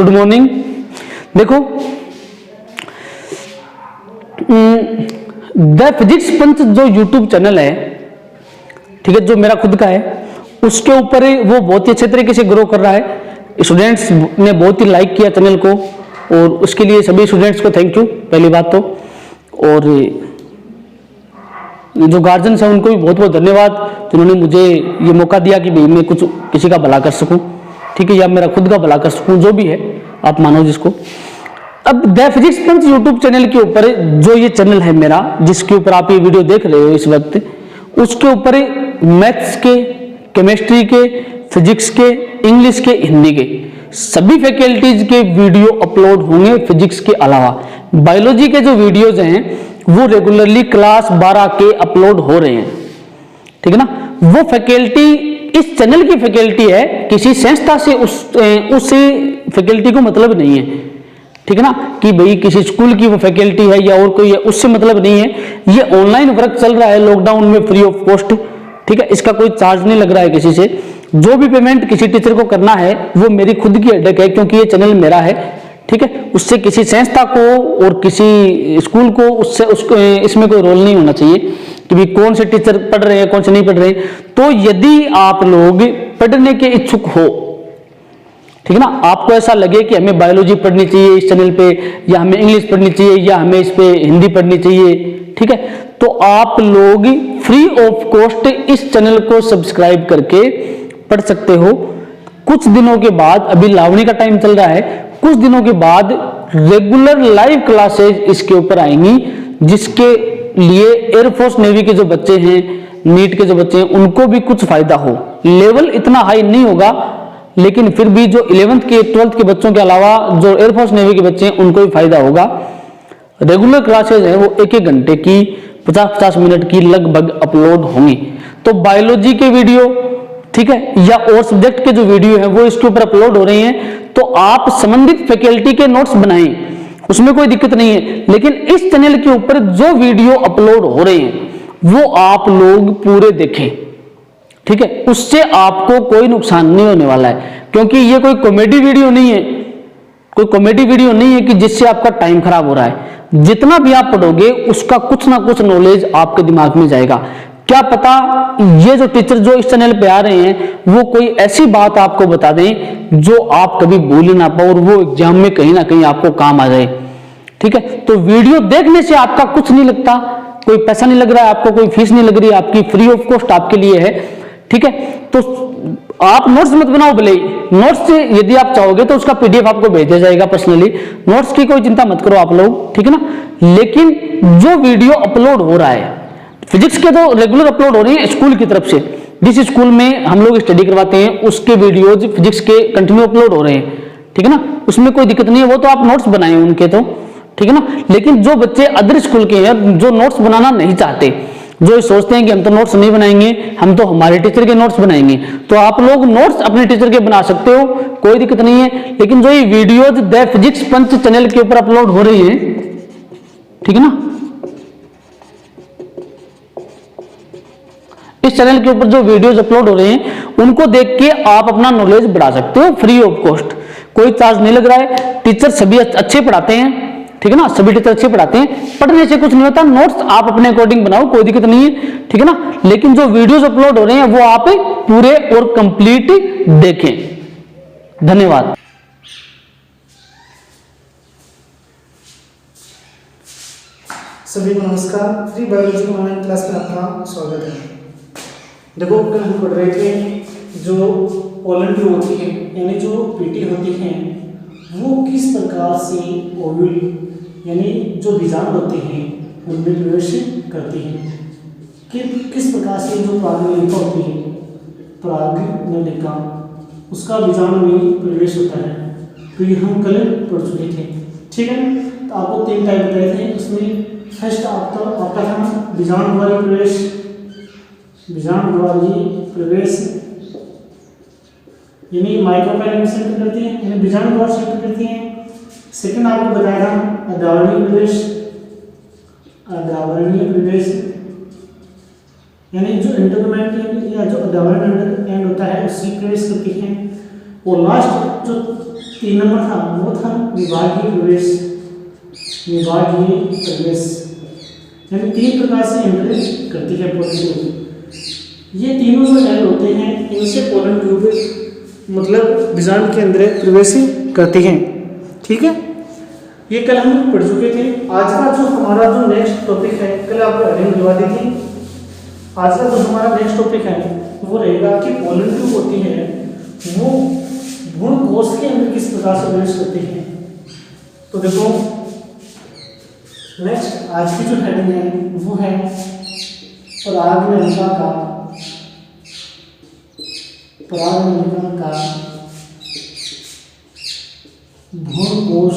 Good morning. देखो, the physics पंच जो YouTube channel है, ठीक है, जो मेरा खुद का है, उसके ऊपर वो बहुत ही अच्छे तरीके से ग्रो कर रहा है। स्टूडेंट्स ने बहुत ही लाइक किया चैनल को और उसके लिए सभी स्टूडेंट्स को थैंक यू पहली बात तो। और जो गार्जियंस हैं उनको भी बहुत बहुत धन्यवाद जिन्होंने मुझे ये मौका दिया कि भाई मैं कुछ किसी का भला कर सकूं, ठीक है, या मेरा खुद का भला कर सकूं, जो भी है आप मानो जिसको। अब the physics punch YouTube channel के ऊपर जो ये चैनल है मेरा, जिसके ऊपर आप ये वीडियो देख रहे हो इस वक्त, उसके ऊपर मैथ्स के, केमिस्ट्री के, फिजिक्स के, इंग्लिश के, हिंदी के सभी फैकल्टीज के वीडियो अपलोड होंगे। फिजिक्स के अलावा बायोलॉजी के जो वीडियोज हैं वो रेगुलरली क्लास 12 के अपलोड हो रहे हैं, ठीक है ना। वो फैकल्टी इस चैनल की फैकल्टी है, किसी संस्था से उस फैकल्टी को मतलब नहीं है, ठीक है ना, कि भाई किसी स्कूल की वो फैकल्टी है या और कोई है, उससे मतलब नहीं है। ये ऑनलाइन वर्क चल रहा है लॉकडाउन में फ्री ऑफ कॉस्ट, ठीक है, इसका कोई चार्ज नहीं लग रहा है किसी से। जो भी पेमेंट किसी टीचर को करना है वो मेरी खुद की हेडेक है, क्योंकि ये चैनल मेरा है, ठीक है। उससे किसी संस्था को और किसी स्कूल को उसको इसमें कोई रोल नहीं होना चाहिए कि भी कौन से टीचर पढ़ रहे हैं कौन से नहीं पढ़ रहे। तो यदि आप लोग पढ़ने के इच्छुक हो, ठीक है ना, आपको ऐसा लगे कि हमें बायोलॉजी पढ़नी चाहिए इस चैनल पे, या हमें इंग्लिश पढ़नी चाहिए, या हमें इस पे हिंदी पढ़नी चाहिए, ठीक है, तो आप लोग फ्री ऑफ कॉस्ट इस चैनल को सब्सक्राइब करके पढ़ सकते हो। कुछ दिनों के बाद, अभी लावणी का टाइम चल रहा है, कुछ दिनों के बाद रेगुलर लाइव क्लासेज इसके ऊपर आएंगी, जिसके लिए एयरफोर्स नेवी के जो बच्चे हैं, नीट के जो बच्चे हैं, उनको भी कुछ फायदा हो। लेवल इतना हाई नहीं होगा, लेकिन फिर भी जो 11th के 12th के बच्चों के अलावा जो एयरफोर्स नेवी के बच्चे हैं उनको भी फायदा होगा। रेगुलर क्लासेज हैं वो 1-1 घंटे की, 50-50 मिनट की लगभग अपलोड होंगी। तो बायोलॉजी के वीडियो, ठीक है, या और सब्जेक्ट के जो वीडियो है वो इसके ऊपर अपलोड हो रहे हैं, तो आप संबंधित फैकल्टी के नोट्स बनाएं, उसमें कोई दिक्कत नहीं है। लेकिन इस चैनल के ऊपर जो वीडियो अपलोड हो रहे हैं वो आप लोग पूरे देखें, ठीक है, उससे आपको कोई नुकसान नहीं होने वाला है, क्योंकि ये कोई कॉमेडी वीडियो नहीं है, कोई कॉमेडी वीडियो नहीं है कि जिससे आपका टाइम खराब हो रहा है। जितना भी आप पढ़ोगे उसका कुछ ना कुछ नॉलेज आपके दिमाग में जाएगा। क्या पता ये जो टीचर जो इस चैनल पे आ रहे हैं वो कोई ऐसी बात आपको बता दें जो आप कभी भूल ही ना पाओ और वो एग्जाम में कहीं ना कहीं आपको काम आ जाए, ठीक है। तो वीडियो देखने से आपका कुछ नहीं लगता, कोई पैसा नहीं लग रहा है आपको, कोई फीस नहीं लग रही है आपकी, फ्री ऑफ कॉस्ट आपके लिए है, ठीक है। तो आप नोट्स मत बनाओ, भले नोट्स यदि आप चाहोगे तो उसका पीडीएफ आपको भेज दिया जाएगा पर्सनली, नोट्स की कोई चिंता मत करो आप लोग, ठीक है ना। लेकिन जो वीडियो अपलोड हो रहा है फिजिक्स के, तो रेगुलर अपलोड हो रही है स्कूल की तरफ से, जिस स्कूल में हम लोग स्टडी करवाते हैं उसके वीडियोज फिजिक्स के कंटिन्यू अपलोड हो रहे हैं, ठीक है ना, उसमें कोई दिक्कत नहीं है। वो तो आप नोट्स बनाए उनके, तो ठीक है ना। लेकिन जो बच्चे अदर स्कूल के हैं, जो नोट्स बनाना नहीं चाहते, जो सोचते हैं कि हम तो नोट्स नहीं बनाएंगे, हम तो हमारे टीचर के नोट्स बनाएंगे, तो आप लोग नोट्स अपने टीचर के बना सकते हो, कोई दिक्कत नहीं है। लेकिन जो ये videos the physics punch channel के ऊपर अपलोड हो रही है, ठीक है ना, इस चैनल के ऊपर जो वीडियोज अपलोड हो रहे हैं उनको देख के आप अपना नॉलेज बढ़ा सकते हो फ्री ऑफ कॉस्ट, कोई चार्ज नहीं लग रहा है। टीचर सभी अच्छे पढ़ाते हैं, ठीक है ना, सभी टीचर अच्छे पढ़ाते हैं, पढ़ने से कुछ नहीं होता, नोट्स आप अपने अकॉर्डिंग बनाओ, कोई दिक्कत नहीं है, ठीक है ना। लेकिन जो वीडियोस अपलोड हो रहे हैं वो आप पूरे और कंप्लीट देखें। धन्यवाद। सभी को नमस्कार। फ्री बायोलॉजी की ऑनलाइन क्लास में आपका स्वागत है। देखो, कल हम पढ़ रहे थे जो वॉलंटियर होती है, यानी जो पीटी होती है, वो किस प्रकार से ओव्यूल यानी जो बीजाणु होते हैं उनमें प्रवेश करती हैं, कि किस प्रकार से जो परागनलिका होती है, परागनलिका, उसका बीजाणु में प्रवेश होता है। तो ये हम कल पढ़ चुके थे, ठीक है। तो आपको 3 टाइप बताए थे, उसमें फर्स्ट आपका था बीजाणु द्वारा प्रवेश, बीजाणु द्वारा प्रवेश यानी माइक्रोप्लाज्म से एंटर करती है, यानी बीजाणु द्वारा से एंटर करती है। सेकंड आपको बताया था अदावरणीय प्रवेश, अदावरणीय प्रवेश यानी जो इंटरमेडिएट या जो अदावरण एंड होता है उससे प्रवेश करती है। और लास्ट जो 3 नंबर था वो था विभागीय प्रवेश, विभागीय प्रवेश, यानी 3 प्रकार से एंट्री करती है पोलन ट्यूब। ये तीनों जो एंड होते हैं इनसे पोलन ट्यूब मतलब बीजांड के अंदर प्रवेश करती हैं। ठीक है, ये कल हम पढ़ चुके थे। आज का जो हमारा जो नेक्स्ट टॉपिक है, कल आपको हेडिंग दिलवा दी थी। आज का जो हमारा नेक्स्ट टॉपिक है वो रहेगा कि पोलन ट्यूब होती है वो भ्रूण कोश के अंदर किस प्रकार से प्रवेश करती है। तो देखो नेक्स्ट आज की जो हेडिंग है वो है परागनलिका का भ्रूण कोश,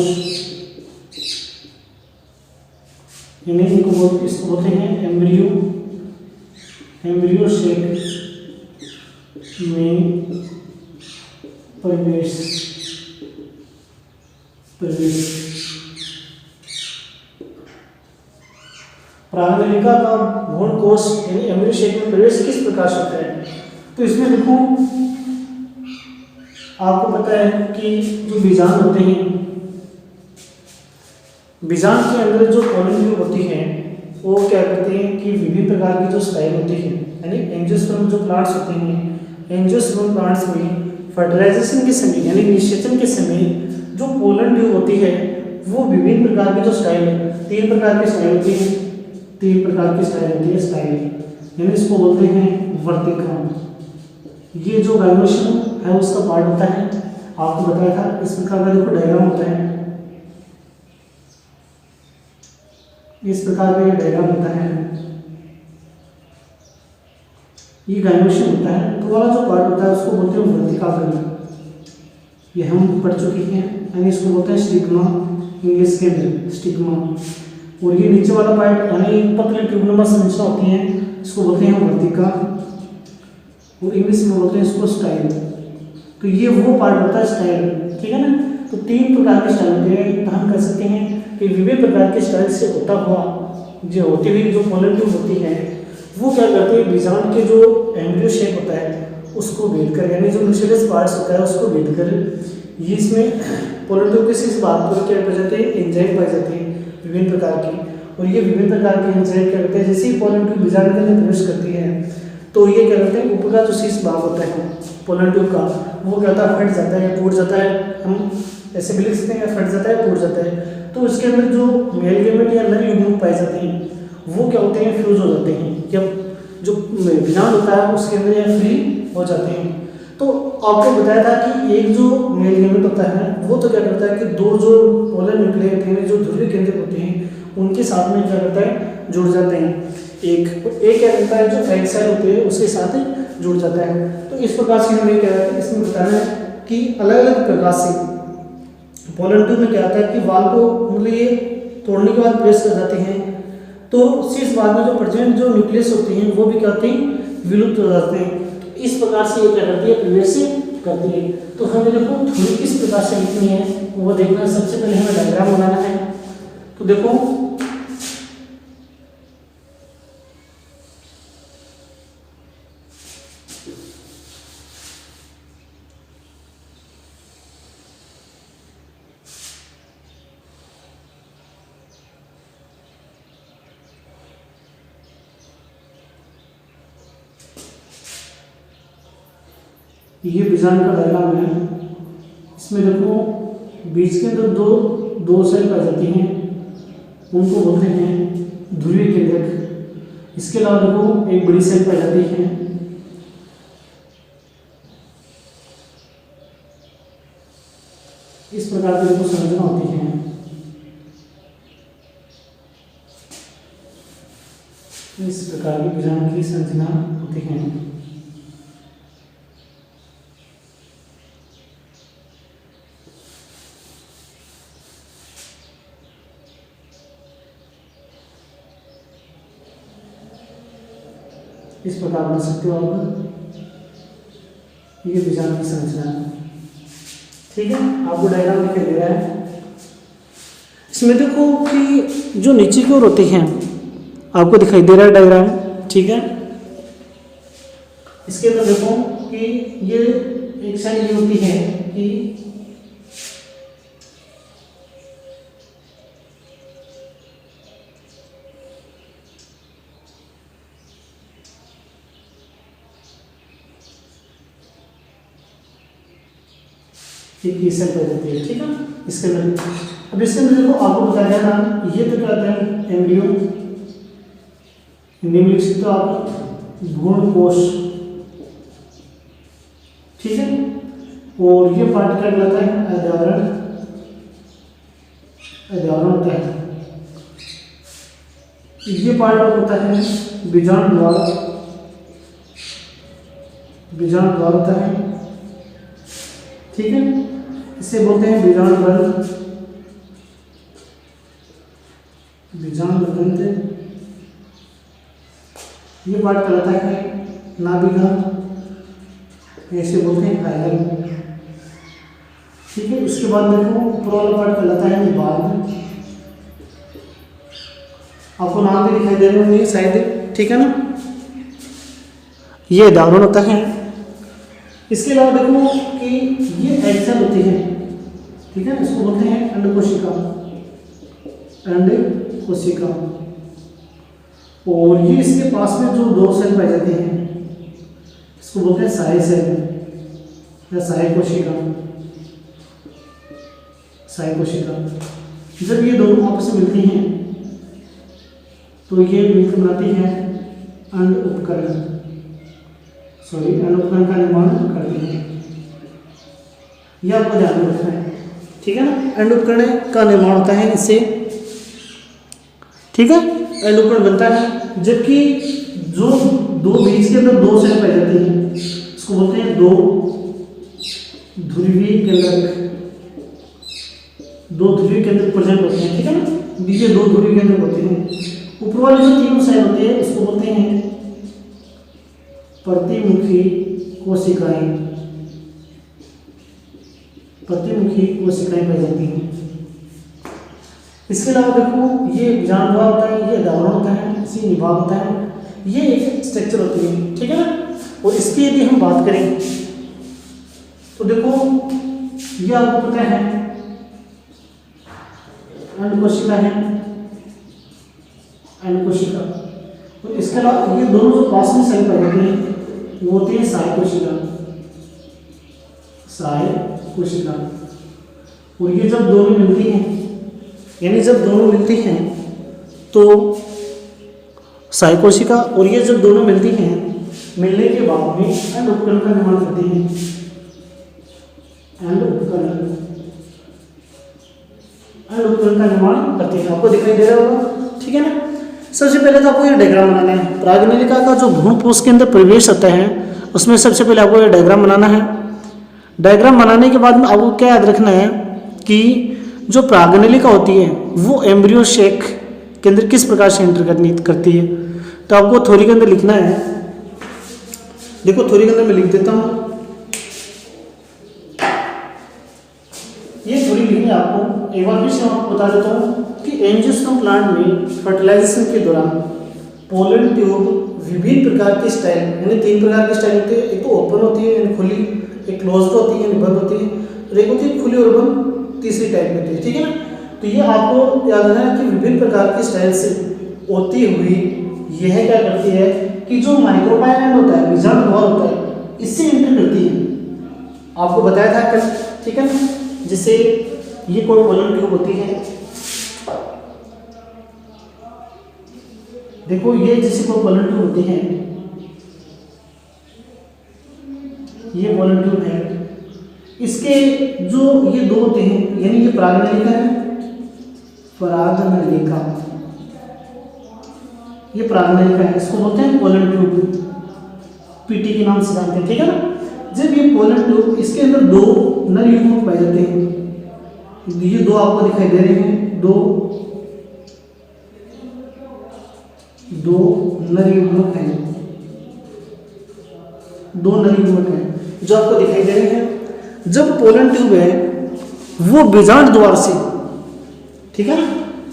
यानी इसको बोलते हैं एम्ब्रियो शेप में प्रवेश। परागनलिका का भ्रूण कोश यानी एम्ब्रियो शेप में प्रवेश किस प्रकार से होता है। तो इसमें देखो आपको पता है कि जो बीजांड होते हैं, बीजांड के अंदर जो पोलन ट्यूब होती है वो क्या करते हैं कि विभिन्न प्रकार की जो स्टाइल होती है, यानी एंजियोस्पर्म जो प्लांट्स होते हैं, एंजियोस्पर्म प्लांट्स में फर्टिलाइजेशन के समय यानी निषेचन के समय जो पोलन ट्यूब होती है वो विभिन्न प्रकार की जो स्टाइल है, 3 प्रकार की स्टाइल होती है, 3 प्रकार की स्टाइल होती है। स्टाइल यानी इसको बोलते हैं वर्तिका। ये जो गाइनोसियम है उसका पार्ट होता है, आपको बताया था। इस प्रकार का देखो डायग्राम होता है, इस प्रकार का ये डायग्राम होता है, ये गाइनोसियम होता है। तो वाला जो पार्ट होता है उसको बोलते हैं वर्तिका कली। ये हम पढ़ चुके हैं, यानी इसको बोलते हैं स्टिग्मा, इंग्लिश के अंदर स्टिग्मा। और ये नीचे वाला पार्ट यानी पतली ट्यूबनुमा संरचना होती है, इसको बोलते हैं वर्तिका, और इंग्लिश में बोलते हैं इसको स्टाइल। तो ये वो पार्ट होता है स्टाइल, ठीक है ना। तो 3 प्रकार के स्टाइल होते हैं। तो हम कह सकते हैं कि विभिन्न प्रकार के स्टाइल से होता हुआ जो होती हुई जो पोलन ट्यूब होती है वो क्या करती है, बीजांड के जो एम्ब्रियो शेप होता है उसको भेद कर, यानी जो न्यूक्लियस पार्ट्स होता है उसको भेद कर, ये इसमें पोलन ट्यूब के इस बात पर क्या पाए जाते हैं, एंजाइम पाई जाती है विभिन्न प्रकार की। और ये विभिन्न प्रकार के एंजाइम क्या करते हैं, जैसे ही पोलन ट्यूब बीजांड के अंदर प्रवेश करती है तो ये क्या करते हैं, ऊपर का जो शीर्ष भाग होता है पोलन ट्यूब का वो क्या होता है, फट जाता है, टूट जाता है। हम ऐसे भी लिख सकते हैं, फट जाता है, टूट जाता है। तो उसके अंदर जो मेल गेमेट या नर युग्मक पाए जाते हैं वो क्या होते हैं, फ्यूज हो जाते हैं। जब जो बीजांड होता है उसके अंदर या फ्री हो जाते हैं। तो आपको बताया था कि एक जो मेल गेमेट होता है वो तो क्या करता है कि 2 जो पोलर न्यूक्लियर होते हैं, जो ध्रुवीय केंद्रक होते हैं, उनके साथ में क्या करता है, जुड़ जाते हैं। एक क्या करता है, जो एग सेल होते हैं उसके साथ जुड़ जाता है। तो इस प्रकार से हमें क्या है, इसमें बताना है कि अलग अलग प्रकार से पोलन ट्यूब में क्या होता है कि वाल को मतलब ये तोड़ने के बाद प्रेस कर जाते हैं, तो शीर्ष भाग में जो प्रजनन जो न्यूक्लियस होती हैं वो भी क्या होती हैं, विलुप्त हो जाते हैं। तो इस प्रकार से ये क्या करती है, प्रवेश करती है। तो हमें देखो थोड़ी किस प्रकार से लिखनी है वो देखना। सबसे पहले हमें डायग्राम बनाना है। तो देखो ये बीजांड का डायग्राम है। इसमें देखो बीज के अंदर दो सेल पाई जाती हैं, उनको बोलते हैं ध्रुवीय केंद्रक। इसके अलावा देखो एक बड़ी सेल पाई जाती है, इस प्रकार की देखो संरचना होती है। इस प्रकार की बीजांड की संरचना होती है। इस प्रकार बना सकते हो आप, ये बीजांड की संरचना है। ठीक है, आपको डायग्राम दिखाई दे रहा है। इसमें देखो कि जो नीचे की ओर होती हैं आपको दिखाई दे रहा है डायग्राम, ठीक है। इसके अंदर देखो कि ये एक साइड ये होती है कि एक ई सेल पाई जाती है, ठीक है। इसके अंदर अब इसके अंदर देखो आपको बताया गया ना, ये तो क्या होता है एम्ब्रियो, हिंदी में लिख सकते हो आप भ्रूण कोश, ठीक है। और ये पार्ट क्या कहलाता है अधावरण, अधावरण होता है। ये पार्ट होता है बीजाणु द्वार, बीजाणु द्वार होता है, ठीक है। इसे बोलते हैं बीजाणु बंध, बीजाणु बंध। ये पार्ट कहलाता है नाभिका, ऐसे बोलते हैं फाइलम, ठीक है। उसके बाद देखो ऊपर वाला पार्ट कहलाता है निबाध, आपको नाम भी दिखाई दे रहे होंगे शायद, ठीक है ना। ये धारण होता है। इसके अलावा देखो कि ये एक्सेल होती है, ठीक है, इसको बोलते हैं अंडकोशिका, अंडकोशिका। और ये इसके पास में जो दो सेल पाए जाते हैं इसको बोलते हैं साय सेल या साय कोशिका, साय कोशिका। जब ये दोनों आपस में मिलती हैं तो ये मिलकर बनाती है अंड उपकरण, सॉरी अंड उपकरण का निर्माण करती है। यह आपको ध्यान में रखना है, ठीक है ना। अंड उपकरण का निर्माण होता है इससे, ठीक है। अंड उपकरण बनता है जबकि जो दो बीज के अंदर दो सेल पाई जाती हैं इसको बोलते हैं दो ध्रुवीय केंद्रक, दो ध्रुवीय केंद्र प्रेजेंट होते हैं, ठीक है ना। बीजे दो ध्रुवीय केंद्र होते हैं। ऊपर वाले जो तीनों सेल होते हैं उसको बोलते हैं प्रतिमुखी कोशिकाएं, प्रतिमुखी कोशिकाएं पाई जाती हैं। इसके अलावा देखो ये बीजाणु द्वार होता है, ये धारण होता है, इसी निभाग होता है, ये एक स्ट्रक्चर होती है, ठीक है ना। और इसकी यदि हम बात करें तो देखो ये आपको पता है अंडकोशिका है, अंडकोशिका। तो इसके अलावा ये दोनों जो पास में सेल पाई जाती हैं वो होती है साय कोशिका, साय कोशिका। और ये जब दोनों मिलती हैं, यानी जब दोनों मिलती हैं तो साय कोशिका, और ये जब दोनों मिलती हैं मिलने के बाद में अंड उपकरण का निर्माण करती हैं, अंड उपकरण, अंड उपकरण का निर्माण करती है। आपको दिखाई दे रहा होगा, ठीक है ना। सबसे पहले तो आपको ये डायग्राम बनाना है। प्रागनलिका का जो भ्रूण कोश के अंदर प्रवेश होता है उसमें सबसे पहले आपको ये डायग्राम बनाना है। डायग्राम बनाने के बाद में आपको क्या याद रखना है कि जो प्रागनलिका होती है वो एम्ब्रियो शेक के अंदर किस प्रकार से एंटर करती है। तो आपको थ्योरी के अंदर लिखना है, देखो थ्योरी के अंदर मैं लिख देता हूँ, ये थ्योरी लिखनी है आपको। एक बार फिर से आपको बता देता हूँ कि एंजियोस्पर्म प्लांट में फर्टिलाइजेशन के दौरान पोलन ट्यूब विभिन्न प्रकार की स्टाइल, यानी तीन प्रकार की स्टाइल होती है। एक तो ओपन होती है यानी खुली, एक क्लोज्ड होती है यानी बंद होती है, और एक होती है खुली और बंद, तीसरी टाइप होती है, ठीक है ना। तो ये आपको याद रखना है कि विभिन्न प्रकार की स्टाइल से होती हुई यह क्या करती है कि जो माइक्रोपाइल होता है, बीजाणु द्वार होता है, इससे एंटर करती है। आपको बताया था कल, ठीक है ना। जिससे ये कोई पोलन ट्यूब होती है, देखो ये जिसे कोई पोलन ट्यूब होती है, ये पोलन ट्यूब है। इसके जो ये दो होते हैं, यानी ये प्रागनलिका है, प्रागनलिका, ये प्रागनलिका है, इसको बोलते हैं पोलन ट्यूब, पीटी के नाम से जानते हैं, ठीक है ना। जब ये पोलन ट्यूब, इसके अंदर दो नर युग्मक पाए जाते हैं, ये दो आपको दिखाई दे रहे हैं, दो नर युग्मक हैं, दो नर युग्मक हैं जो आपको दिखाई दे रहे हैं। जब पोलन ट्यूब है वो बीजाणु द्वार से, ठीक है ना,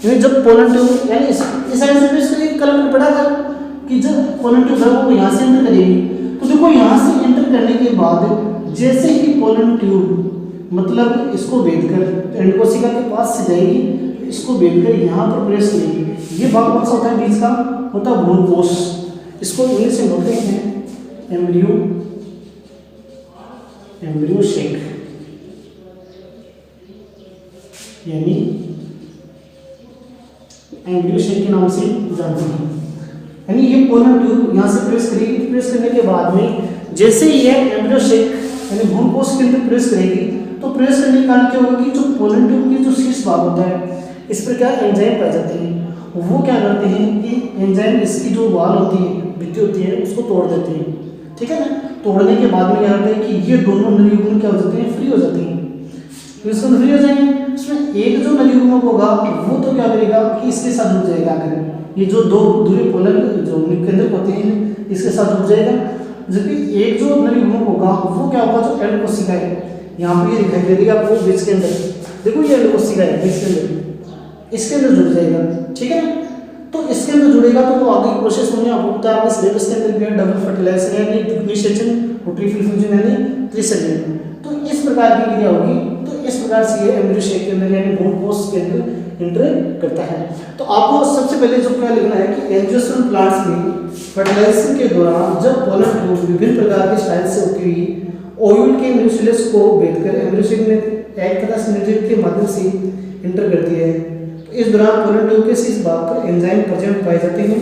यानी जब पोलन ट्यूब, यानी इस साइड से इसको एक कलम में पढ़ा था कि जब पोलन ट्यूब है वो यहाँ से एंटर करेगी। तो देखो यहाँ से एंटर करने के बाद जैसे ही पोलन ट्यूब मतलब इसको बेलकर अंडकोशिका के पास से जाएगी, इसको बेलकर यहाँ पर प्रेस करेगी। ये भाग कौन सा होता है बीज का, होता है भ्रूण कोश। इसको इंग्लिश में बोलते हैं एम्ब्रियो शेक, यानी एम्ब्रियोसेक के नाम से जानते हैं। यानी ये पोलन ट्यूब यहाँ से प्रेस करेगी, प्रेस करने के बाद में जैसे ही ये एम्ब्रियोसेक यानी भ्रूणकोश के अंदर प्रेस करेगी तो प्रेस करने के कारण क्या होगा कि जो पोलन ट्यूब की जो शीर्ष भाग होता है इस पर क्या एंजाइम पाए जाते हैं, वो क्या करते हैं कि एंजाइम इसकी जो वाल होती है, भित्ति होती है, उसको तोड़ देते हैं। ठीक है ना, तोड़ने के बाद में क्या होता है कि ये दोनों नलियुग्मन क्या हो जाते हैं, फ्री हो जाते हैं। तो इसमें फ्री हो जाएंगे, इसमें एक जो नलियुग्मक होगा वो तो क्या करेगा कि इसके साथ जुड़ जाएगा, आकर ये जो दो दूरी पोलन जो केंद्रक होते हैं इसके साथ जुड़ जाएगा, जबकि एक जो नलियुग्मक होगा वो क्या होगा, जो एंड कोशिका है यहाँ पे ये दिखाई दे रही है आपको बीच के अंदर, देखो ये एंड कोशिका है बीच के अंदर, इसके अंदर जुड़ जाएगा। ठीक है ना, तो इसके अंदर जुड़ेगा तो वो आगे की प्रोसेस होने आपको पता है, आपके सिलेबस के अंदर भी है डबल फर्टिलाइजेशन यानी निषेचन और ट्रिपल फ्यूजन यानी त्रिसंयोजन। तो इस प्रकार की क्रिया होगी, तो इस प्रकार से ये एम्ब्रियोसेक के अंदर यानी भ्रूणकोश के अंदर एंटर करता है। तो आपको सबसे पहले जो क्या लिखना है कि एंजियोस्पर्म प्लांट्स में फर्टिलाइजेशन के दौरान जब पोलन ट्यूब विभिन्न प्रकार के स्टाइल से होती हुई ओव्यूल के न्यूक्लियस को भेदकर एम्ब्रियोसेक में एक तरह से न्यूट्रिएंट के माध्यम से एंटर करती है। इस दौरान पोलन ट्यूब के शीर्ष भाग पर एंजाइम प्रेजेंट पाए जाते हैं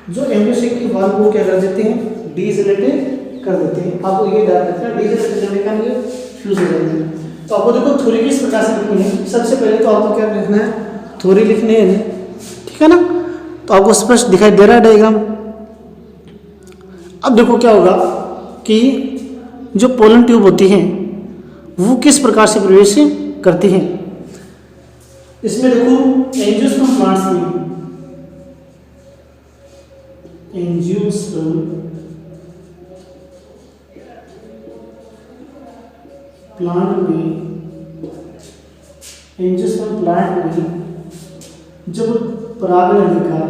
जो एम्ब्रियोसेक की वाल को क्या कर देते हैं, डीजेनरेट कर देते हैं। आपको ये याद रखना है, डीजेनरेट करने का ये फ्यूज हो जाते हैं। तो आपको देखो थ्योरी किस प्रकार से लिखनी है, सबसे पहले तो आपको क्या लिखना है, थ्योरी लिखनी है। ठीक है ना, तो आपको स्पष्ट दिखाई दे रहा है डायग्राम। अब देखो क्या होगा कि जो पोलन ट्यूब होती हैं वो किस प्रकार से प्रवेश करती हैं। इसमें देखो एंजियोस्पर्म प्लांट्स में, एंजियोस्पर्म प्लांट में, एंजियोस्पर्म प्लांट में जब परागनलिका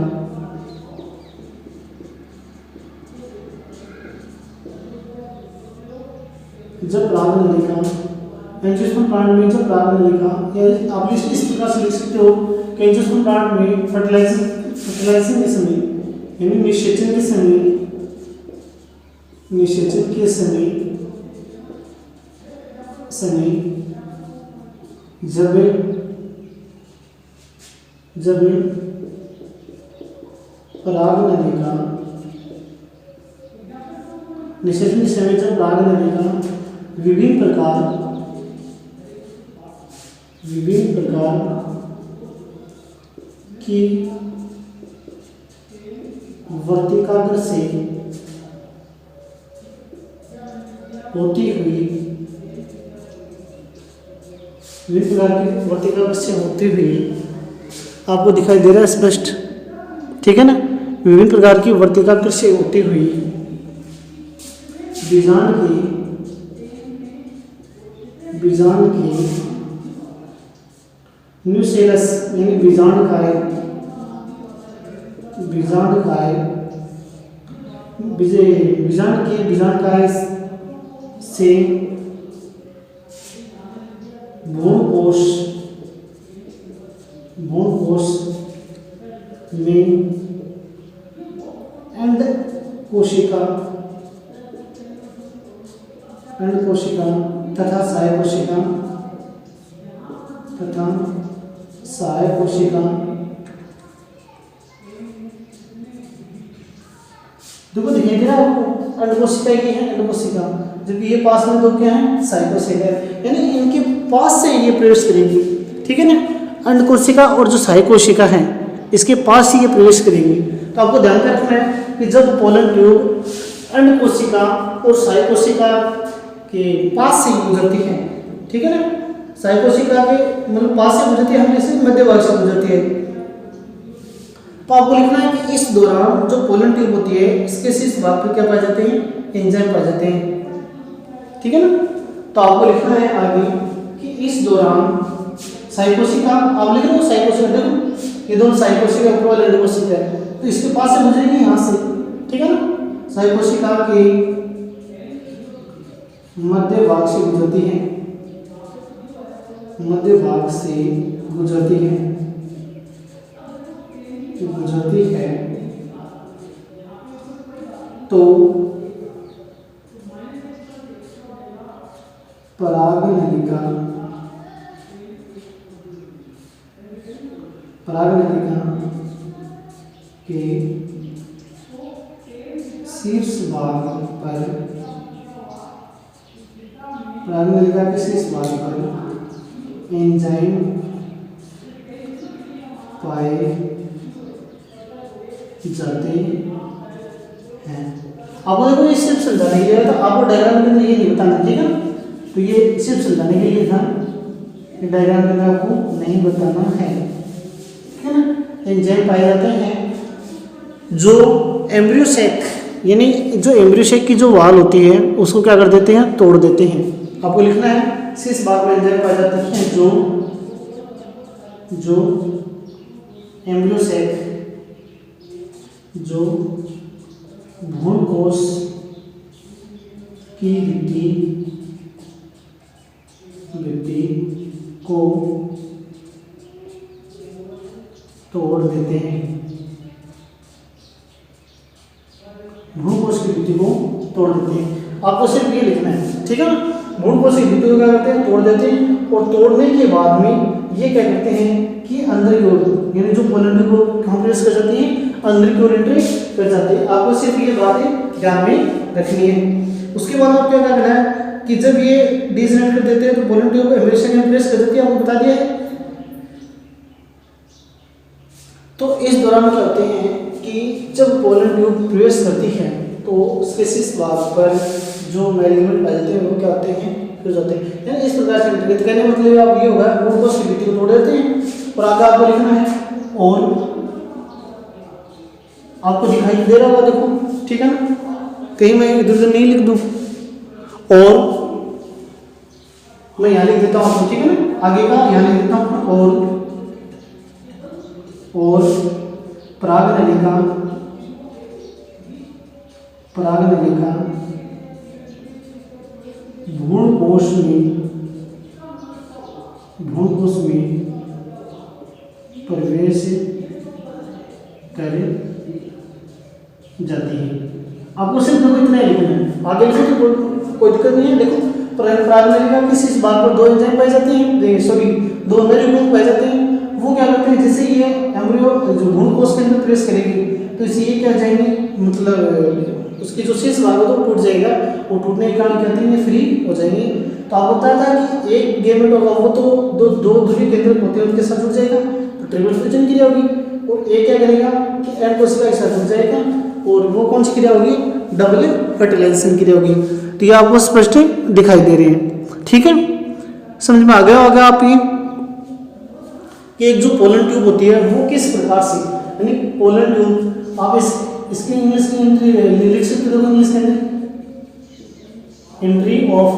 एंजियोस्पर्म प्लांट में जब परागनलिका, या आप इस प्रकार से लिख सकते हो कि एंजियोस्पर्म प्लांट में फर्टिलाइजेशन के समय यानी निषेचन के समय जब परागनलिका निषेचन के समय जब परागनलिका विभिन्न प्रकार की वर्तिकाग्र से होती हुई, विभिन्न प्रकार की वर्तिकाग्र से होती हुई, आपको दिखाई दे रहा है स्पष्ट। ठीक है ना, विभिन्न प्रकार की वर्तिकाग्र से होती हुई बीजांड की न्यूसेलस यानी बीजांडकाय से भ्रूणकोश में अंड कोशिका तथा सहायक कोशिका देखो दिखाई दे रहा है आपको, अंड कोशिका की है अंड कोशिका, जबकि ये पास में दो क्या है, सहायक कोशिका है, यानी इनके पास से ये प्रवेश करेंगी। ठीक है ना, अंड कोशिका और जो सहायक कोशिका है इसके पास ही ये प्रवेश करेंगी। तो आपको ध्यान रखना है कि जब पोलन ट्यूब अंड कोशिका और सहायक कोशिका के पास से गुजरती है, ठीक है ना, सहायक कोशिका के मतलब पास से गुजरती है, हमने से मध्य भाग से गुजरती है। तो आपको लिखना है कि इस दौरान जो पोलन ट्यूब होती है इसके शीर्ष भाग पर क्या पाए जाते हैं, एंजाइम पाए जाते हैं। ठीक है ना, तो आपको लिखना है आगे कि इस दौरान सहायक कोशिका, आप लिख रहे हो सहायक कोशिका, देखो ये दोनों सहायक कोशिका ऊपर वाले अंड कोशिका है, तो इसके पास से गुजरेगी यहाँ से। ठीक है ना, सहायक कोशिका के मध्य भाग से गुजरती है, तो परागनलिका के शीर्ष भाग पर परागनलिका के शीर्ष भाग पर एंजाइम पाए जाते हैं। आपको देखो ये सिर्फ समझाने के लिए, तो आपको डायग्राम के अंदर ये नहीं बताना, ठीक है। तो ये सिर्फ समझाने के लिए था, डायग्राम के अंदर आपको नहीं बताना है ना। एंजाइम पाए जाते हैं जो एम्ब्रियो सेक, यानी जो एम्ब्रियो सेक की जो वाल होती है उसको क्या कर देते हैं, तोड़ देते हैं। आपको लिखना है शीर्ष भाग में एंजाइम पाए जाते हैं जो एम्ब्रियो सेक, जो भ्रूण कोश की भित्ति को तोड़ देते हैं। भ्रूण कोश की भित्ति को तोड़ देते हैं। आपको सिर्फ ये लिखना है, ठीक है ना। भ्रूण कोश की भित्ति को क्या करते हैं, तोड़ देते हैं। और तोड़ने के बाद में ये क्या करते हैं कि अंदर की ओर, यानी जो पोलन ट्यूब को कंप्रेस कर जाती है, अंदर की ओर एंट्री कर जाती है। आपको सिर्फ ये बातें ध्यान में रखनी है। उसके बाद आपको क्या करना है कि जब ये डिजनरेट कर देते हैं तो पोलन ट्यूब को एम्ब्रियो सेक में प्रेस कर देती है, आपको बता दिया है। तो इस दौरान क्या होते हैं कि जब पोलन ट्यूब प्रवेश करती है तो उसके शीर्ष भाग पर जो मेलिग्मेंट पाए जाते हैं वो क्या होते हैं, हो जाते हैं। यानी इस प्रकार से इंटीग्रेट करने मतलब आप ये होगा, भ्रूण कोश की भित्ति को तोड़ देते हैं। और आगे आपको लिखना है, और आपको दिखाई दे रहा होगा, देखो, ठीक है ना, कहीं मैं इधर उधर नहीं लिख दूं। और मैं यहाँ लिख देता हूँ आपको, ठीक है ना, आगे का यहाँ लिख देता हूँ। और परागनलिका भ्रूण कोश में प्रवेश कर जाती है। आपको सिर्फ देखो इतना ही लिखना है, आगे लिखो तो कोई दिक्कत नहीं है। देखो परागनलिका के शीर्ष भाग पर दो एंजाइम पाए जाते हैं, सॉरी दो मेलिग्मेंट पाए जाते हैं। वो क्या करते हैं, जैसे ये एम्ब्रियो जो भ्रूण कोश के अंदर प्रेस करेगी तो इसे ये क्या जाएंगे, मतलब उसकी जो शीर्ष भाग होगा वो टूट जाएगा। वो टूटने के कारण कहते हैं फ्री हो जाएंगे। तो आपको पता था कि एक गेमेट होगा वो तो दो ध्रुवीय केंद्रक होते हैं उनके साथ जुड़ जाएगा, तो ट्रिपल फ्यूजन क्रिया होगी। और एक क्या करेगा कि एंड कोशिका के साथ जुड़ जाएगा, और वो कौन सी क्रिया होगी, डबल फर्टिलाइजेशन क्रिया होगी। तो ये आपको स्पष्ट दिखाई दे रहे हैं, ठीक है, समझ में आ गया होगा आप ये कि एक जो पोलन ट्यूब होती है वो किस प्रकार से, यानी पोलन ट्यूब आप इसकी इंग्लिश में एंट्री लिख सकते हो, इंग्लिश के अंदर entry of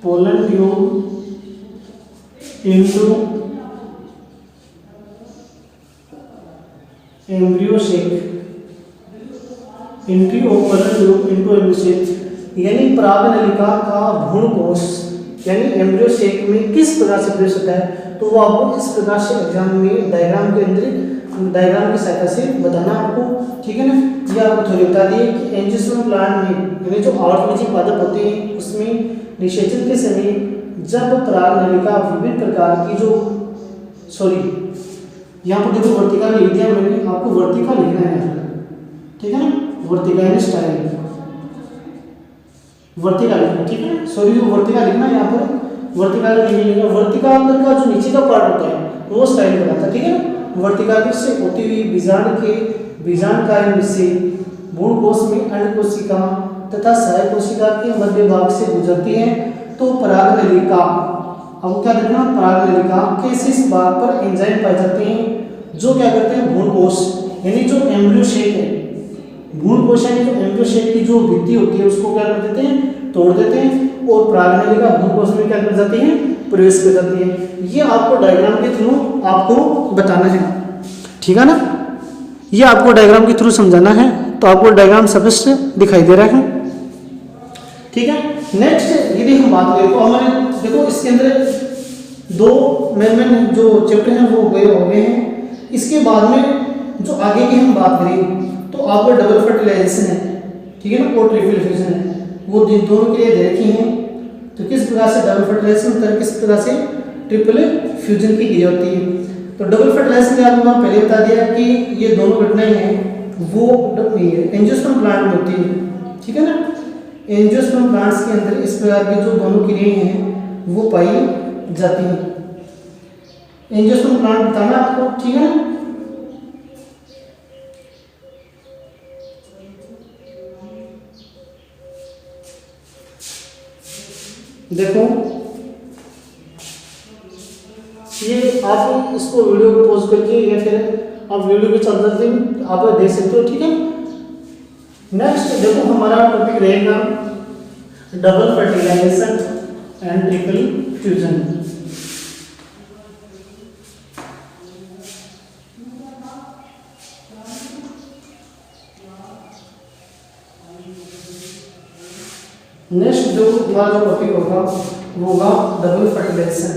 pollen tube into embryo sac, entry of pollen tube into embryo sac, यानी परागनलिका का भ्रूण कोश यानी एम्ब्रियो सेक में किस प्रकार से प्रवेश होता है। तो वो आपको इस प्रकार से एग्जाम में डायग्राम के अंदर, डायग्राम की सहायता से बताना आपको, ठीक है ना। ये आपको थोड़ी बता दिए कि एंजियोस्पर्म प्लांट में यानी जो आवृतबीजी पादप होते हैं उसमें निषेचन के समय जब परागनलिका विभिन्न प्रकार की जो, सॉरी यहाँ पर देखो वर्तिका लिख दिया मैंने, आपको वर्तिका लिखना है, ठीक है ना, वर्तिका यानी स्टाइल, वर्तिका लिखना, ठीक है, सॉरी वो वर्तिका लिखना है, यहाँ पर वर्तिका नहीं लिखना। वर्तिका अंदर का जो नीचे का पार्ट होता है वो स्टाइल बनाता है, ठीक है ना। वर्तिका से होती हुई बीजांडकायन से भ्रूण कोश में अंड कोशिका तथा सहायक कोशिका के मध्य भाग से गुजरती है। तो परागनलिका, अब क्या देखना, परागनलिका के शीर्ष भाग पर एंजाइम पाए जाते हैं जो क्या करते हैं, भ्रूण कोश यानी जो एम्ब्रियो सेक है, भ्रूण कोश यानी जो एम्ब्रियो सेक की जो भित्ति होती है उसको क्या कर देते हैं, तोड़ देते हैं। और परागनलिका भ्रूण कोश में क्या कर जाती है, प्रवेश कर जाती है। ये आपको डायग्राम के थ्रू आपको बताना है, ठीक है ना, ये आपको डायग्राम के थ्रू समझाना है। तो आपको डायग्राम स्पष्ट दिखाई दे रहा है, ठीक है। नेक्स्ट यदि हम बात करें तो हमारे देखो इसके अंदर दो मेन जो चैप्टर हैं वो गए हो गए हैं। इसके बाद में जो आगे की हम बात करें तो आपको डबल फर्टिलाइजेशन है, ठीक है ना, और ट्रिपल फ्यूजन है, वो दोनों के लिए दे रखी हैं। तो किस प्रकार से डबल फर्टिलाइजेशन होता है, किस प्रकार से ट्रिपल फ्यूजन की क्रिया होती है। तो डबल फर्टिलाइजेशन के आपको मैंने पहले बता दिया कि ये दोनों घटनाएं हैं वो एंजियोस्पर्म प्लांट में होती है, ठीक है ना। एंजियोस्पर्म प्लांट्स के अंदर इस प्रकार की जो दोनों क्रियाएं हैं वो पाई जाती हैं। एंजियोस्पर्म प्लांट बताना आपको, ठीक है ना। देखो ये आप इसको वीडियो को पॉज करके या फिर आप वीडियो के चलते आप देख सकते हो, ठीक है। नेक्स्ट देखो हमारा टॉपिक रहेगा double fertilization and triple fusion. Next जो हमारा जो टॉपिक होगा वो होगा डबल फर्टिलाइजेशन।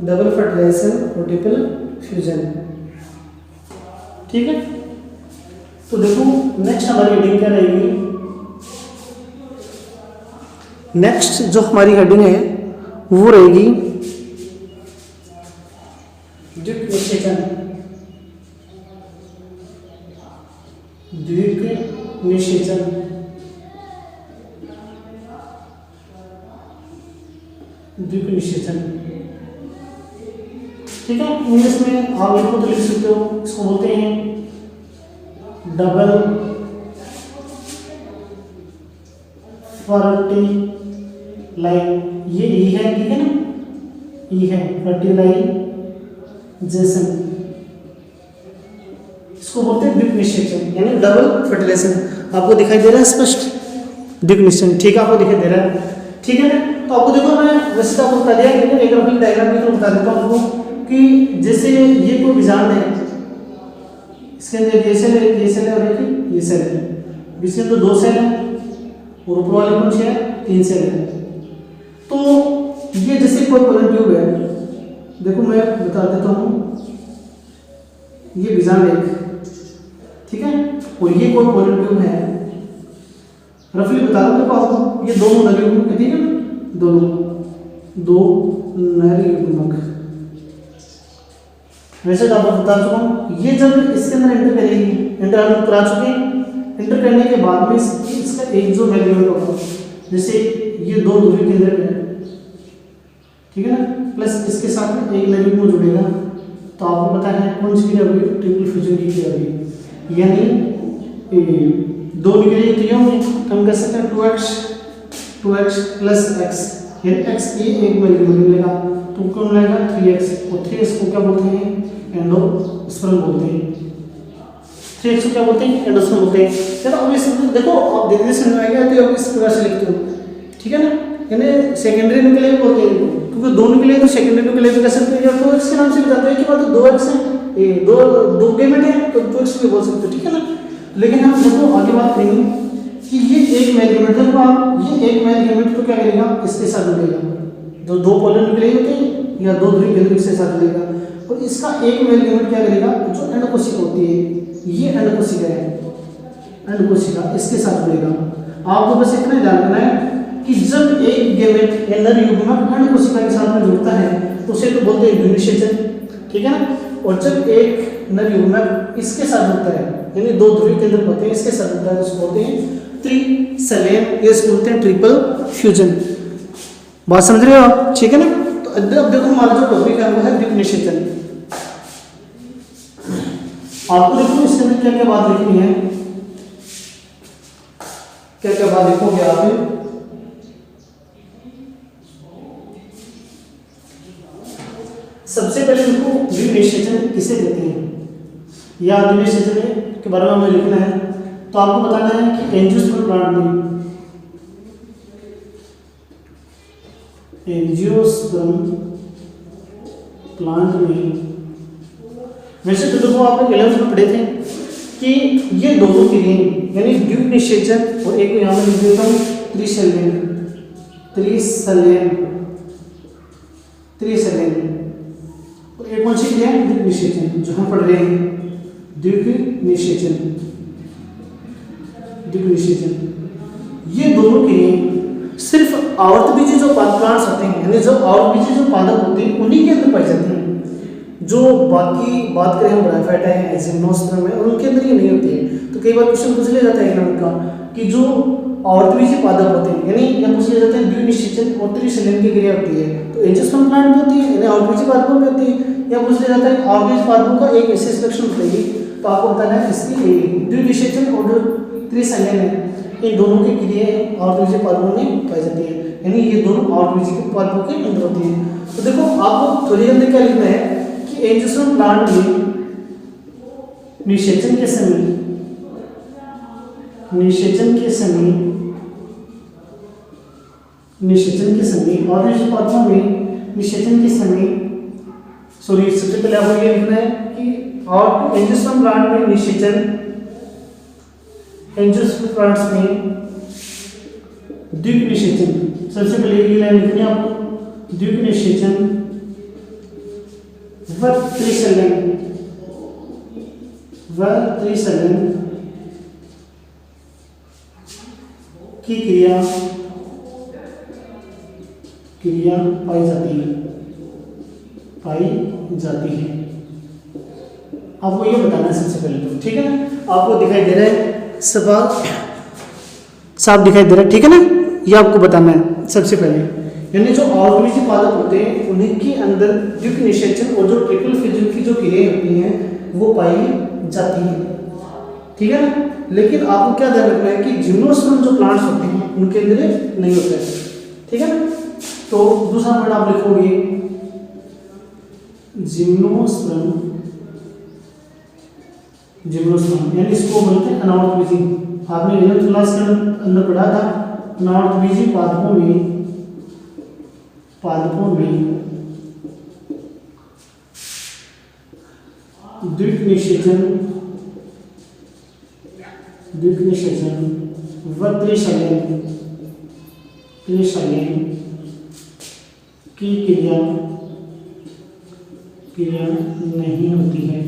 डबल फर्टिलाइजेशन और ट्रिपल फ्यूजन, ठीक है। तो देखो नेक्स्ट हमारी हेडिंग क्या रहेगी। नेक्स्ट जो हमारी हेडिंग है वो रहेगी द्विक निषेचन। द्विक निषेचन, द्विक निषेचन, ठीक है। इंग्लिश में आप इसको तो लिख सकते हो, इसको बोलते हैं डबल फर्टिलाइजेशन। ये ई है, ठीक है ना, ई है फर्टिलाइजेशन, इसको बोलते हैं द्विक निषेचन यानी डबल फर्टिलाइजेशन। आपको दिखाई दे रहा है स्पष्ट द्विक निषेचन, ठीक है, आपको दिखाई दे रहा है, ठीक है ना। तो आपको देखो मैं वैसे तो आपको बता दिया, लेकिन एक ग्राफिक डायग्राम में बता देता हूँ आपको कि जैसे ये कोई विजार्ड है, इसके अंदर ये सेल है, ये सेल है और एक ये सेल है, इसके अंदर दो सेल है और ऊपर वाले कौन से है, तीन सेल है। तो ये जैसे कोई पोलन ट्यूब है, देखो मैं बता देता हूँ, ये विजार्ड एक, ठीक है, और ये कोई पोलन ट्यूब है, रफली बता रहा हूँ देखो आपको, ये दोनों नली युग्मक, ठीक है ना, दोनों दो नली युग्मक। वैसे तो आपको बता चुका हूँ, ये जब इसके अंदर एंटर करेगी, एंटर करा चुके हैं, एंटर करने के बाद में इसका एक जो मैग्नेट होगा, जैसे ये दो दूरी केंद्र है, ठीक है ना, प्लस इसके साथ में एक नली युग्मक जुड़ेगा, तो आपको पता है कौन सी क्रिया होगी, ट्रिपल फ्यूजन की क्रिया होगी। यानी दो निकले क्रिया होंगी, तो हम कह सकते हैं 2x प्लस x, यानी x ये एक में मिलेगा, तो कौन मिलेगा 3x, और 3x को क्या बोलते हैं, एंडोस्पर्म बोलते हैं। 3x को क्या बोलते हैं, एंडोस्पर्म बोलते हैं। चलो अब इस देखो आप धीरे धीरे समझ में आएगा, तो अब इस प्रकार से लिखते हो, ठीक है ना, यानी सेकेंडरी न्यूक्लियर बोलते हैं, क्योंकि दो न्यूक्लियर तो सेकेंडरी न्यूक्लियर भी कह सकते हैं, या 2x के नाम से भी जाते हैं, कि मतलब 2x है, ये दो गैमेट है, तो 2x भी बोल सकते हो, ठीक है ना। लेकिन हम देखो आगे बात करेंगे कि ये एक मेल गैमेट, देखो आप ये एक मेल गैमेट तो क्या करेगा, इसके साथ जुड़ेगा, जो दो पोलर न्यूक्लियर होते हैं या दो ध्रुवीय केंद्र इसके साथ जुड़ेगा, और इसका एक मेल गैमेट क्या करेगा, जो एंड कोशिका होती है, ये एंड कोशिका है, एंड कोशिका इसके साथ जुड़ेगा। आपको बस इतना ध्यान रखना है कि जब एक गैमेट या नर युग्मक एंड कोशिका के साथ में जुड़ता है तो उसे तो बोलते हैं द्विक निषेचन, ठीक है ना। और जब एक नर युग्मक इसके साथ जुड़ता है, यानी दो ध्रुवीय केंद्र होते हैं इसके साथ जुड़ता है, तो उसको बोलते हैं त्रिसलेम, ये इसको बोलते हैं ट्रिपल फ्यूजन। बात समझ रहे हो आप, ठीक है ना। तो अब देखो हमारा जो टॉपिक है वो है द्विक निषेचन। आपको देखो इसके अंदर क्या क्या बात लिखनी है, क्या क्या बात लिखोगे आप। सबसे पहले देखो द्विक निषेचन किसे कहते हैं, या द्विक निषेचन के बारे में हमें लिखना है, तो आपको बताना है कि एंजियोस्पर्म प्लांट में, एंजियोस्पर्म प्लांट में, वैसे तो देखो आपने 11th में पढ़े थे कि ये दोनों क्रियाएं यानी द्विक निषेचन, और एक यहाँ पर लिख देता हूँ त्रिसलेम, और एक कौन सी क्रिया है, द्विक निषेचन, जो हम पढ़ रहे हैं द्विक निषेचन। ये दोनों क्रियाएं सिर्फ आवर्तबीजी जो प्लांट्स होते हैं, यानी जो आवर्तबीजी जो पादप होते हैं उन्हीं के अंदर पाई जाती हैं। जो बाकी बात करें हम ब्रायोफाइटा है, जिम्नोस्पर्म है, उनके अंदर ये नहीं होती है। तो कई बार क्वेश्चन पूछ लिया जाता है एग्जाम का कि जो आवर्तबीजी पादप होते हैं, यानी या पूछ लिया जाता है द्विनिषेचन और त्रिशलन की क्रिया होती है, तो एंजियोस्पर्म प्लांट में होती है, यानी आवर्तबीजी पादपों में होती है। या पूछ लिया जाता है आवर्तबीजी पादपों का एक विशेष लक्षण बताइए, तो आपको बताना है इसकी द्विनिषेचन और त्रिशलन है, इन दोनों की क्रियाएं आवर्तबीजी पादपों में पाई जाती है, यानी ये दोनों आवर्तबीजी के पादपों के अंदर होती है। तो देखो आपको थोड़ी जल्दी क्या लिखना है कि एंजियोस्पर्म प्लांट में निषेचन के समय आवर्तबीजी पादपों में निषेचन के समय सबसे पहले आपको ये लिखना है कि और एंजियोस्पर्म प्लांट में निषेचन, एंजियोस्पर्म प्लांट्स में द्विक निषेचन, सबसे पहले ये लाइन लिखनी है आपको, द्विक निषेचन व त्रिशलन की क्रिया पाई जाती है। आपको ये बताना है सबसे पहले तो, ठीक है ना। आपको दिखाई दे रहा है साफ दिखाई दे रहा है, ठीक है ना। ये आपको बताना है सबसे पहले, यानी जो आवर्तबीजी पादप होते हैं उन्हीं के अंदर द्विक निषेचन और जो ट्रिपल फ्यूजन की जो क्रियाएं होती हैं वो पाई जाती है, ठीक है ना। लेकिन आपको क्या ध्यान रखना है कि जिम्नोस्पर्म जो प्लांट्स होते हैं उनके अंदर नहीं होता है, ठीक है ना। तो दूसरा वर्ड आप लिखोगे जिम्नोस्पर्म, यानी इसको बोलते हैं अनावर्तबीजी। आपने 11th क्लास के अंदर पढ़ा था अनावर्तबीजी पादपों में द्विक निषेचन व त्रिशलन की क्रिया नहीं होती है।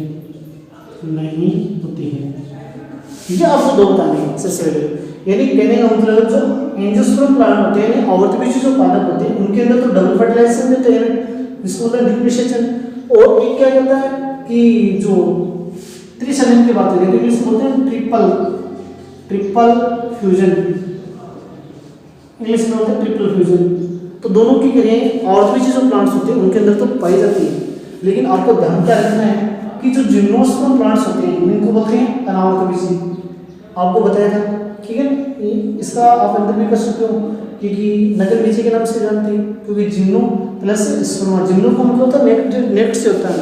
ये आपको दो बताने हैं सबसे पहले, यानी कहने का मतलब जो एंजियोस्पर्म प्लांट होते हैं आवर्तबीजी जो पादप होते हैं उनके अंदर तो डबल फर्टिलाइजेशन देते हैं, जिसको बोलते हैं द्विक निषेचन। और एक क्या कहता है कि जो त्रिशलन की बात करें तो इंग्लिश में बोलते हैं ट्रिपल फ्यूजन, इंग्लिश में बोलते हैं ट्रिपल फ्यूजन। तो दोनों की क्रियाएं आवर्तबीजी जो प्लांट्स होते हैं उनके अंदर तो पाई जाती है, लेकिन आपको ध्यान क्या रखना है कि जो जिम्नोस्पर्म प्लांट्स होते हैं इनको बोलते हैं अनावर्तबीजी, आपको बताया था, ठीक है। इसका आप अंतर भी कर सकते हो क्योंकि नगर बीजी के नाम से जानते हैं, क्योंकि जिम्नो प्लस स्पर्मा, जिम्नो का मतलब होता है नेक्ट से होता है।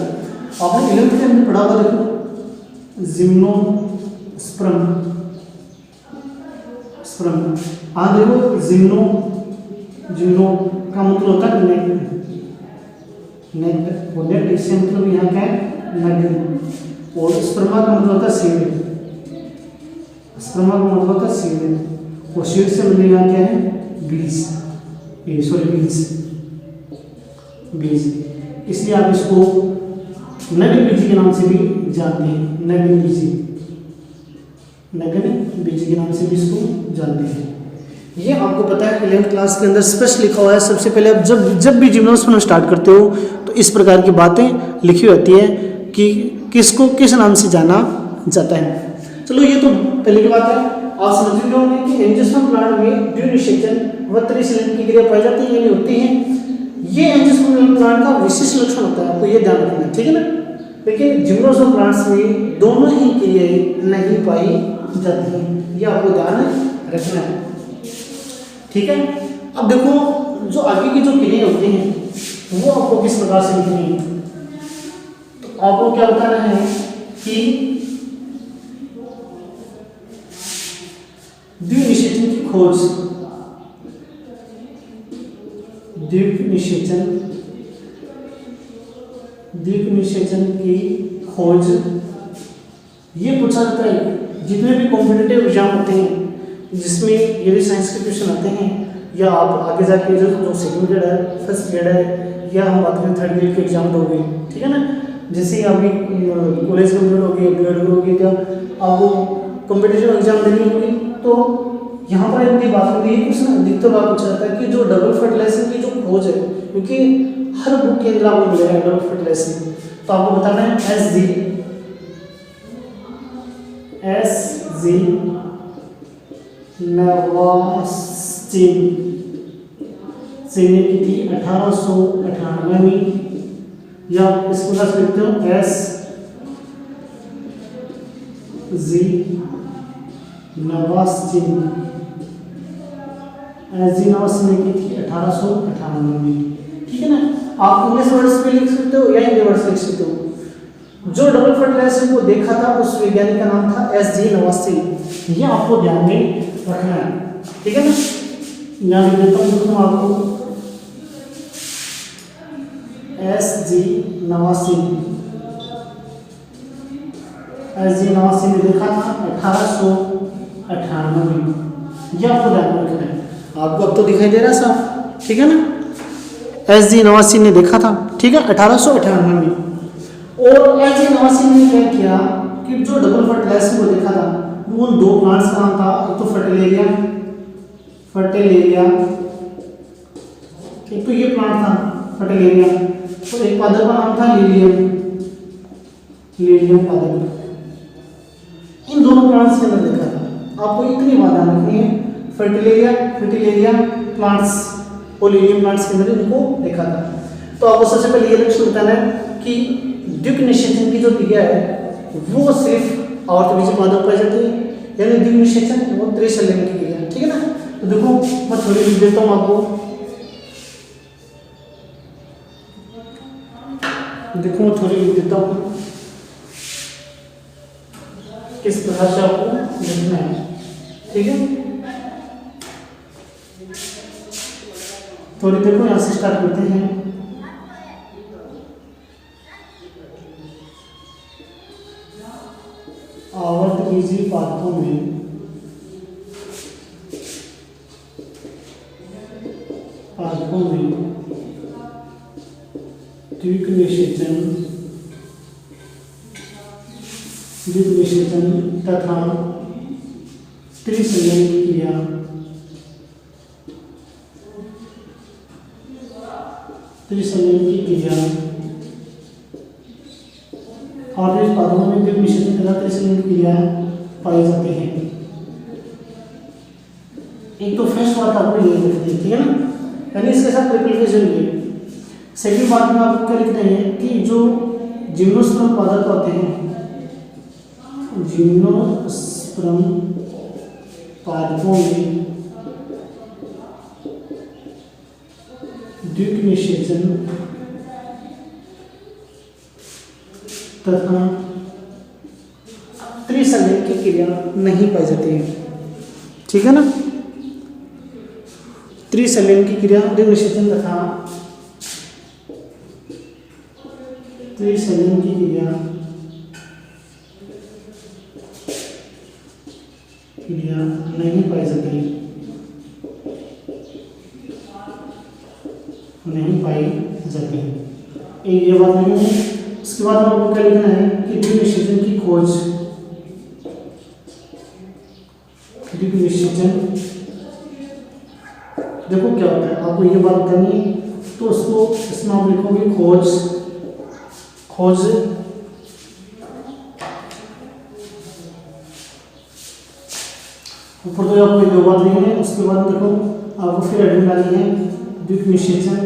आपने 11th के अंदर पढ़ा होगा, देखो जिम्नोस्पर्म, देखो जिम्नो का मतलब होता है नेक्ट, वो नेक्ट इससे मतलब यहाँ क्या है नगर, और स्पर्मा का मतलब होता है सीड, स्पर्मा का मतलब होता है सीड, और सीड से मतलब यहाँ क्या है बीज, बीज, इसलिए आप इसको नगर बीजी के नाम से भी जानते हैं, नगर बीजी के नाम से भी इसको जानते हैं। ये आपको पता है 11th क्लास के अंदर स्पष्ट लिखा हुआ है। सबसे पहले आप जब भी जिम्नोस्पर्म स्टार्ट करते हो तो इस प्रकार की बातें लिखी होती है कि किसको किस नाम से जाना जाता है। चलो ये तो पहले की बात है, आप समझ गए होंगे कि एंजियोस्पर्म प्लांट में द्विनिषेचन व त्रिशलन की क्रिया पाई जाती है, यानी होती है। ये एंजियोस्पर्म प्लांट का विशिष्ट लक्षण होता है, आपको ये ध्यान रखना है, ठीक है ना। लेकिन जिम्नोस्पर्म प्लांट्स में दोनों ही क्रियाएं नहीं पाई जाती हैं, ये आपको ध्यान रखना है, ठीक है। अब देखो जो आगे की जो क्रियाएं होती हैं वो आपको किस प्रकार से लिखनी है, तो आपको क्या बताना है कि द्विनिषेचन की खोज, द्विनिषेचन की खोज ये पूछा जाता है जितने भी कॉम्पिटिटिव एग्जाम होते हैं जिसमें यदि साइंस के क्वेश्चन आते हैं, या आप आगे जाके जो सेकंड ग्रेड है, फर्स्ट ग्रेड है, या हम बात करें थर्ड ग्रेड के एग्जाम दोगे, ठीक है ना। जैसे ही आपकी कॉलेज कंप्लीट होगी, बीएड करोगे, क्या आपको कॉम्पिटिटिव एग्जाम देनी होगी, तो यहाँ पर इनकी बात हो रही है, क्वेश्चन अधिकतर बात पूछा जाता है कि जो डबल फर्टिलाइजेशन की जो खोज है, क्योंकि हर बुक के अंदर आपको मिलेगा डबल फर्टिलाइजेशन, तो आपको बताना है एस जी नवास्टिन से ने की थी 1898 में, या इसको क्या लिखते हो एस जी नवास्टिन ने की थी 1898 में। ठीक है ना, आप इंग्लिश वर्ड्स भी लिख सकते हो या हिंदी वर्ड्स लिख सकते हो। जो डबल फर्टिलाइजेशन को देखा था उस वैज्ञानिक का नाम था एस जी नवास्टिन, ये आपको ध्यान में रखना है। ठीक है ना, यहाँ लिख देता हूँ आपको एस जी नवास्टिन ने देखा था 1898 में, यह आपको ध्यान में रखना है। आपको अब तो दिखाई दे रहा है साहब, ठीक है ना, एस जी नवास्टिन ने देखा था, ठीक है 1898 में। और एस जी नवास्टिन ने क्या किया कि जो डबल फर्टिलाइजेशन को देखा था वो उन दो प्लांट्स का नाम था, एक तो फर्टिलेरिया, एक तो ये प्लांट था फर्टिलेरिया, और एक पादप का नाम था लिलियम पादप। इन दोनों प्लांट्स के अंदर देखा था। आपको इतनी बात ध्यान रखनी है, फर्टिलेरिया प्लांट्स और लिलियम प्लांट्स के अंदर इनको देखा था। तो आपको सबसे पहले ये लक्ष्य बताना है कि द्विक निषेचन की जो क्रिया है वो सिर्फ आवर्तबीजी पादप पाई जाती है, यानी द्विक निषेचन वो त्रिशल्यम की क्रिया। ठीक है ना, तो देखो मैं थोड़ी लिख देता हूँ आपको, देखो मैं थोड़ी लिख देता हूँ किस प्रकार से आपको लिखना है। ठीक है, थोड़ी देखो यहाँ से स्टार्ट करते हैं। आवर्तबीजी पादपों में द्विक निषेचन तथा त्रिशल्यम की क्रिया और इस पादपों में द्विक निषेचन तथा त्रिशल्यम की क्रिया पाई जाती है। एक तो फर्स्ट बात आपको ये लिखनी है, ठीक है ना, यानी इसके साथ ट्रिपल फिजन है। सेकंड बात में आपको क्या लिखना है कि जो जिम्नोस्पर्म पादप होते हैं, जिम्नोस्पर्म पादपों में द्विक निषेचन तथा त्रिशल्यम की क्रिया नहीं पाई जाती है। ठीक है ना, त्रिशल्यम की क्रिया द्विक निषेचन तथा त्रिशल्यम की क्रिया नहीं पाई जाती है। एक ये बात नहीं है। उसके बाद आपको क्या लिखना है कि द्विक निषेचन की खोज, द्विक निषेचन देखो क्या होता है, आपको ये बात करनी है। तो उसको इसमें आप लिखोगे खोज ऊपर तो आपको दो बात लिखनी है। उसके बाद देखो आपको फिर हेडिंग डालनी है द्विक निषेचन,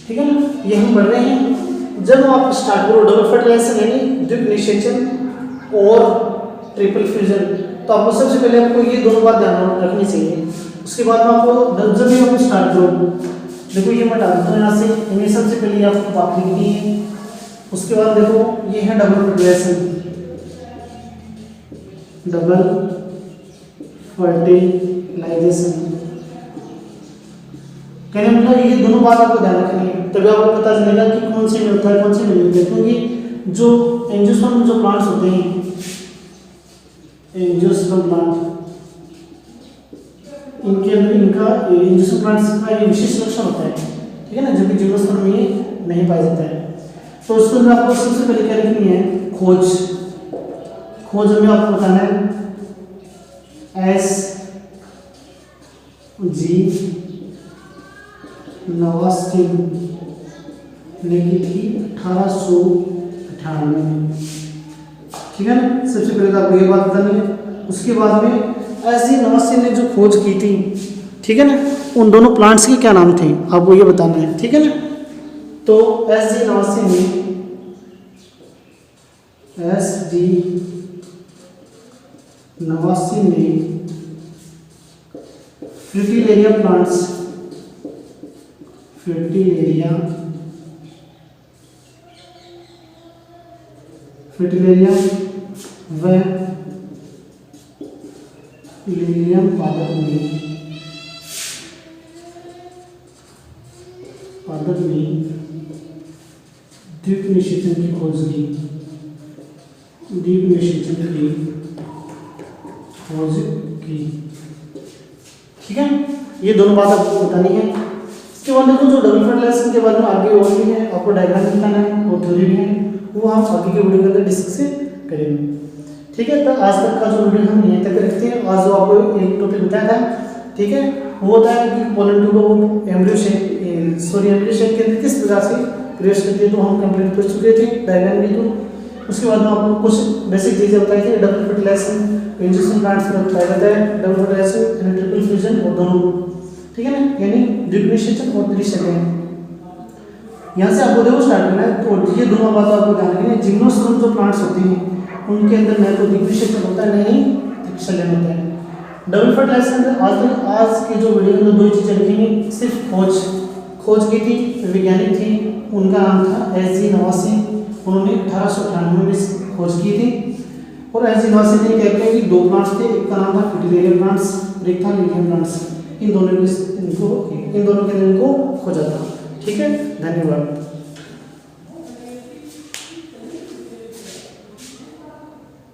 ठीक है ना, ये हम पढ़ रहे हैं। जब आप स्टार्ट करो डबल फर्टिलाइजेशन यानी द्विक निषेचन और ट्रिपल फ्यूजन, तो आपको सबसे पहले आपको ये दोनों बात ध्यान रखनी चाहिए। उसके बाद में आपको जब भी आप स्टार्ट करो, देखो ये मैं डालता हूँ यहाँ से, इन्हें सबसे पहले आपको बात लिखनी है। उसके बाद देखो ये है डबल फर्टिलाइजेशन, कहने मतलब ये दोनों बात आपको ध्यान रखनी है, तभी आपको पता चलेगा कि कौन से में होता है कौन से नहीं होता है। क्योंकि जो एंजियोस्पर्म जो प्लांट्स होते हैं, एंजियोस्पर्म प्लांट, इनके अंदर इनका एंजियोस्पर्म प्लांट्स का ये विशेष लक्षण होता है, ठीक है ना, जो कि जिम्नोस्पर्म में नहीं पाया जाता है। तो उसके अंदर आपको सबसे पहले क्या लिखनी है, खोज खोज में आपको बताना है एस जी नवासिन ने की थी 1898 में। ठीक है ना, सबसे पहले तो आपको ये बात बतानी है। उसके बाद में एस जी नवासिन ने जो खोज की थी, ठीक है ना, उन दोनों प्लांट्स के क्या नाम थे आपको ये बताना है। ठीक है ना, तो एस जी नवासिन ने फ्रिटिलेरिया प्लांट्स फ्रिटिलेरिया व लिलियम पादप में द्वीप निषेचन की खोज की। ठीक है, ये दोनों बात आपको बतानी है। इसके बाद देखो जो डबल फर्टिलाइजेशन के बाद में आगे और भी है, आपको डायग्राम बताना है और थ्योरी भी है, वो हम आगे के वीडियो के अंदर डिस्कस करेंगे। ठीक है, तो आज तक का जो वीडियो हम यहीं तक रखते हैं। आज जो आपको एक टॉपिक बताया था, ठीक है, वो होता है कि पोलन ट्यूब को एम्ब्रियो शेप के अंदर किस प्रकार से क्रिएट करते हैं, तो हम कंप्लीट कर चुके थे डायग्राम भी। तो उसके बाद में आपको कुछ बेसिक चीजें बताई थी। डबल फर्टिलाइजेशन इंजेक्शन प्लांट्स में बताया जाता है, डबल फर्टिलाइजेशन यानी ट्रिपल फ्यूजन और दोनों, ठीक है ना, यानी द्विप निषेचन और त्रिशलन। यहाँ से आपको देखो स्टार्ट करना है, तो ये दोनों बात आपको ध्यान रखनी है। जिम्नोस्पर्म जो प्लांट्स होते हैं उनके अंदर न तो द्विप निषेचन होता है, न ही त्रिशलन होता है। डबल फर्टिलाइजेशन आज की जो वीडियो में दो चीजें लिखेंगे, सिर्फ खोज की थी, वैज्ञानिक थी, उनका नाम था एस जी नवासिन, उन्होंने 1898 में खोज की थी। और एस जी नवासिन ने क्या किया कि दो प्लांट्स थे, एक का नाम था फ्रिटिलेरिया प्लांट्स, एक था लिलियम प्लांट्स। इन दोनों के लिए इनको खोजा था। ठीक है, धन्यवाद।